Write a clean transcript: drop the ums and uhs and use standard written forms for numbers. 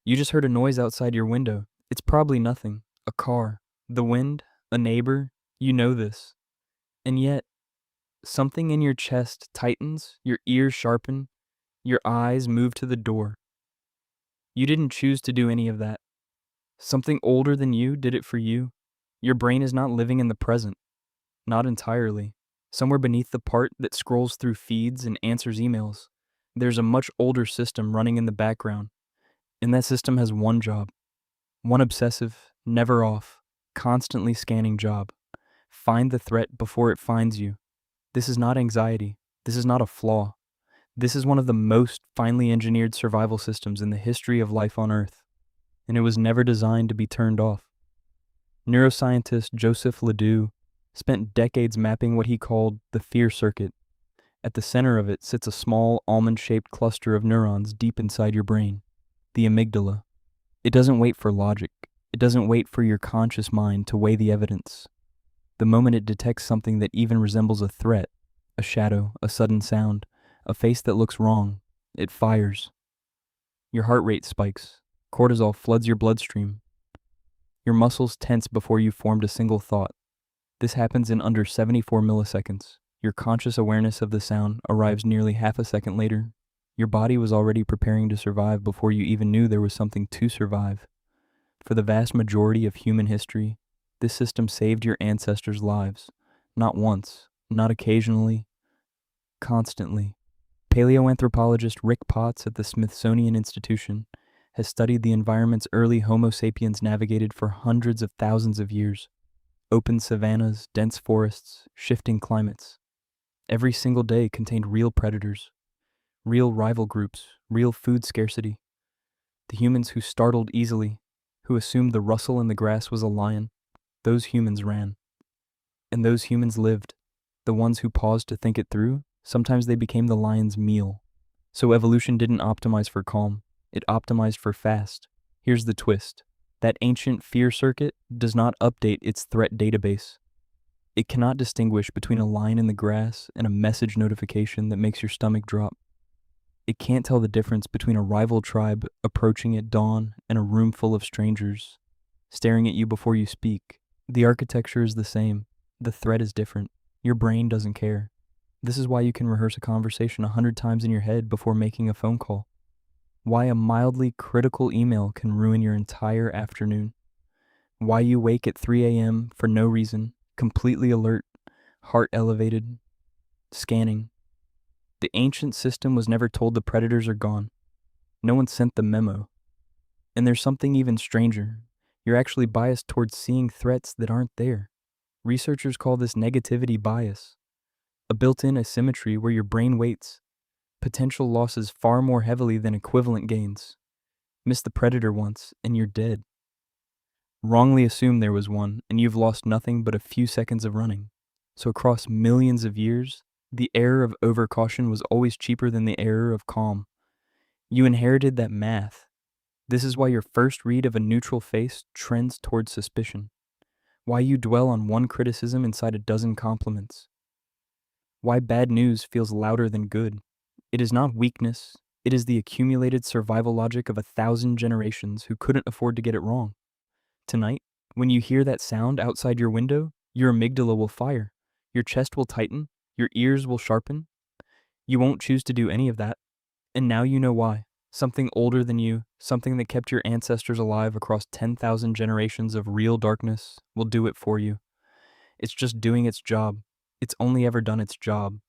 You just heard a noise outside your window. It's probably nothing. A car, the wind, a neighbor. You know this. And yet, something in your chest tightens, your ears sharpen, your eyes move to the door. You didn't choose to do any of that. Something older than you did it for you. Your brain is not living in the present. Not entirely. Somewhere beneath the part that scrolls through feeds and answers emails, there's a much older system running in the background. And that system has one job. One obsessive, never off, constantly scanning job. Find the threat before it finds you. This is not anxiety. This is not a flaw. This is one of the most finely engineered survival systems in the history of life on Earth. And it was never designed to be turned off. Neuroscientist Joseph Ledoux spent decades mapping what he called the fear circuit. At the center of it sits a small almond-shaped cluster of neurons deep inside your brain, the amygdala. It doesn't wait for logic. It doesn't wait for your conscious mind to weigh the evidence. The moment it detects something that even resembles a threat, a shadow, a sudden sound, a face that looks wrong, it fires. Your heart rate spikes. Cortisol floods your bloodstream. Your muscles tense before you formed a single thought. This happens in under 74 milliseconds. Your conscious awareness of the sound arrives nearly half a second later. Your body was already preparing to survive before you even knew there was something to survive. For the vast majority of human history, this system saved your ancestors' lives. Not once, not occasionally, constantly. Paleoanthropologist Rick Potts at the Smithsonian Institution has studied the environments early Homo sapiens navigated for hundreds of thousands of years. Open savannas, dense forests, shifting climates. Every single day contained real predators, real rival groups, real food scarcity. The humans who startled easily, who assumed the rustle in the grass was a lion, those humans ran. And those humans lived. The ones who paused to think it through, sometimes they became the lion's meal. So evolution didn't optimize for calm, it optimized for fast. Here's the twist. That ancient fear circuit does not update its threat database. It cannot distinguish between a line in the grass and a message notification that makes your stomach drop. It can't tell the difference between a rival tribe approaching at dawn and a room full of strangers staring at you before you speak. The architecture is the same. The threat is different. Your brain doesn't care. This is why you can rehearse a conversation 100 times in your head before making a phone call. Why a mildly critical email can ruin your entire afternoon. Why you wake at 3 a.m. for no reason, completely alert, heart elevated, scanning. The ancient system was never told the predators are gone. No one sent the memo. And there's something even stranger. You're actually biased towards seeing threats that aren't there. Researchers call this negativity bias, a built-in asymmetry where your brain weights potential losses far more heavily than equivalent gains. Miss the predator once, and you're dead. Wrongly assume there was one, and you've lost nothing but a few seconds of running. So across millions of years, the error of overcaution was always cheaper than the error of calm. You inherited that math. This is why your first read of a neutral face trends towards suspicion. Why you dwell on one criticism inside a dozen compliments. Why bad news feels louder than good. It is not weakness. It is the accumulated survival logic of 1,000 generations who couldn't afford to get it wrong. Tonight, when you hear that sound outside your window, your amygdala will fire. Your chest will tighten. Your ears will sharpen. You won't choose to do any of that. And now you know why. Something older than you, something that kept your ancestors alive across 10,000 generations of real darkness, will do it for you. It's just doing its job. It's only ever done its job.